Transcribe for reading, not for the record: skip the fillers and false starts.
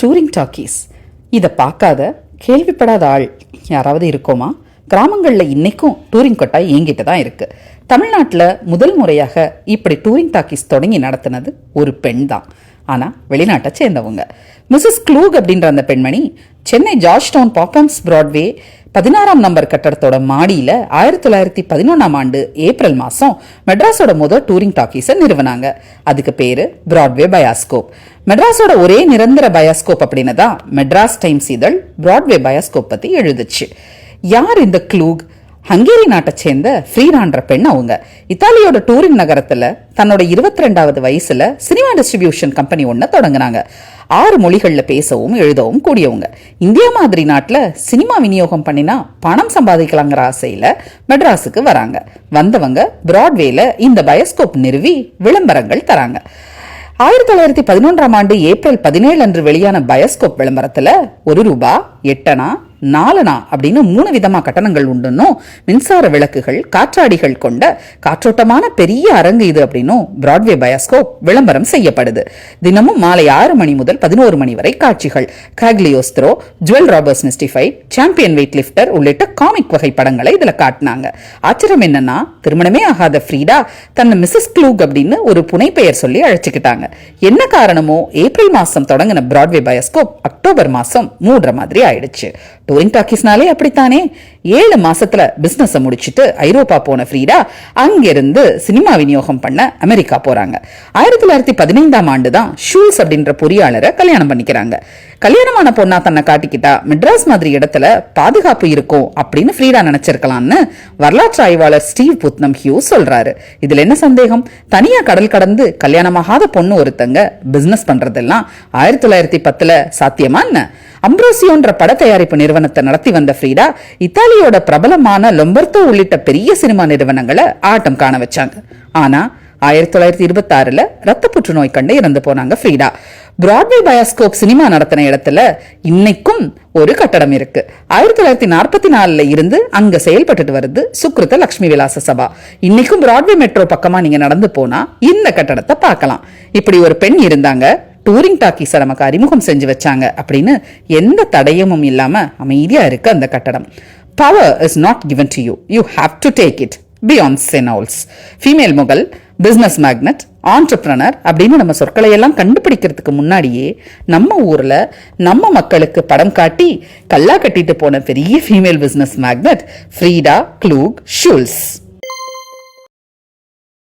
Touring talkies. இதை பார்க்காத கேள்விப்படாத ஆள் யாராவது இருக்கோமா? கிராமங்களில் இன்னைக்கும் டூரிங் கொட்டாய் இயங்கிட்டு தான் இருக்கு. தமிழ்நாட்டில் முதல் முறையாக இப்படி டூரிங் டாக்கீஸ் தொடங்கி நடத்தினது ஒரு பெண் தான். ஆனால் வெளிநாட்டை சேர்ந்தவங்க. மிஸ்ஸஸ் க்ளூக் அப்படின்ற அந்த பெண்மணி Chennai George Town Pophams Broadway 16ஆம் நம்பர் கட்டடத்தோட மாடியில் 1911ஆம் ஆண்டு ஏப்ரல் மாதம் மெட்ராஸோட முதல் டூரிங் டாக்கீஸை நிறுவனாங்க. அதுக்கு பேரு பிராட்வே பயாஸ்கோப். மெட்ராஸோட ஒரே நிரந்தர பயாஸ்கோப் அப்படின்னு தான் மெட்ராஸ் டைம்ஸ் இதழ் பிராட்வே பயாஸ்கோப் பற்றி எழுதுச்சு. யார் இந்த க்ளூக்? ஹங்கேரி நாட்டை சேர்ந்த ஃப்ரீடான்ற பெண் அவங்க. இத்தாலியோட டூரிங் நகரத்துல தன்னோட 22வது வயசுல சினிமா டிஸ்ட்ரிபியூஷன் கம்பெனி ஒன்ன தொடங்கினாங்க. 6 மொழிகள்ல பேசவும் எழுதவும் கூடியவங்க. இந்தியா மாதிரி நாட்டுல சினிமா விநியோகம் பண்ணினா பணம் சம்பாதிக்கலாங்கிற ஆசையில மெட்ராஸுக்கு வராங்க. வந்தவங்க பிராட்வேல இந்த பயோஸ்கோப் நிறுவி விளம்பரங்கள் தராங்க. 1911ஆம் ஆண்டு ஏப்ரல் 17 அன்று வெளியான பயோஸ்கோப் விளம்பரத்துல ₹1, 8 4 அப்படின்னு 3 விதமா கட்டணங்கள் உண்டுன்னும், மின்சார விளக்குகள், காற்றாடிகள் கொண்ட காற்றோட்டமான பெரிய அரங்கு இது அப்படின்னும் பிராட்வே பயோஸ்கோப் விளம்பரம் செய்யப்படுது. தினமும் மாலை 6 மணி முதல் 11 மணி வரை காட்சிகள். Cagliostro, jewel robbers mystified, champion weight lifter உள்ளிட்ட காமிக் வகை படங்களை இதுல காட்டினாங்க. ஆச்சரியம் என்னன்னா, திருமணமே ஆகாத ஃப்ரீடா தன்னை மிஸ்ஸஸ் க்ளூக் அப்படின்னு ஒரு புனை பெயர் சொல்லி அழைச்சுக்கிட்டாங்க. என்ன காரணமோ ஏப்ரல் மாசம் தொடங்கின பிராட்வே பயோஸ்கோப் அக்டோபர் மாசம் மூடுற மாதிரி ஆயிடுச்சு. டூரிங் டாக்கீஸ்னாலே அப்படித்தானே. 7 மாசத்துல பிசினஸ் முடிச்சுட்டு ஐரோப்பா போன ஃப்ரீடா அங்கிருந்து சினிமா விநியோகம் பண்ண அமெரிக்கா போறாங்க. 1915ஆம் ஆண்டு தான் ஷூல்ஸ் அப்படின்ற பொறியாளரை கல்யாணம் பண்ணிக்கிறாங்க. கல்யாணமான பொண்ணா தன்னை காட்டிக்கிட்டா மெட்ராஸ் மாதிரி இடத்துல பாதுகாப்பு இருக்கும் அப்படின்னு ஃப்ரீடா நினைச்சிருக்கலாம்னு வரலாற்று ஆய்வாளர் ஸ்டீவ் புத்னம் ஹியூஸ் சொல்றாரு. இதுல என்ன சந்தேகம்? தனியா கடல் கடந்து கல்யாணமாகாத பொண்ணு ஒருத்தங்க பிசினஸ் பண்றதெல்லாம் 1910 சாத்தியமா என்ன? அம்ப்ரோசியோன்ற பட தயாரிப்பு நிறுவனத்தை நடத்தி வந்த ஃப்ரீடா இத்தாலியோட பிரபலமான லொம்பர்தோ உள்ளிட்ட பெரிய சினிமா நிறுவனங்களை ஆட்டம் காண வச்சாங்க. ஆனா 1926 ரத்த புற்றுநோய் கண்டு இறந்து போனாங்க ஃப்ரீடா. பிராட்வே பயோஸ்கோப் சினிமா நடத்தின இடத்துல இன்னைக்கும் ஒரு கட்டடம் இருக்கு. 1944 இருந்து அங்க செயல்பட்டு வருது சுக்ருத லட்சுமி விலாச சபா. இன்னைக்கும் பிராட்வே மெட்ரோ பக்கமா நீங்க நடந்து போனா இந்த கட்டடத்தை பார்க்கலாம். இப்படி ஒரு பெண் இருந்தாங்க, டூரிங் டாக்கீஸை நமக்கு அறிமுகம் செஞ்சு வச்சாங்க அப்படின்னு எந்த தடயமும் இல்லாம அமைதியா இருக்கு அந்த கட்டடம். Power is not given to you. You have to take it. Beyoncé Knowles. Female Mughal, business magnet, entrepreneur அப்படின்னு நம்ம சொற்களை எல்லாம் கண்டுபிடிக்கிறதுக்கு முன்னாடியே நம்ம ஊர்ல நம்ம மக்களுக்கு படம் காட்டி கல்லா கட்டிட்டு போன பெரிய female business magnate Frieda Klug Schulz.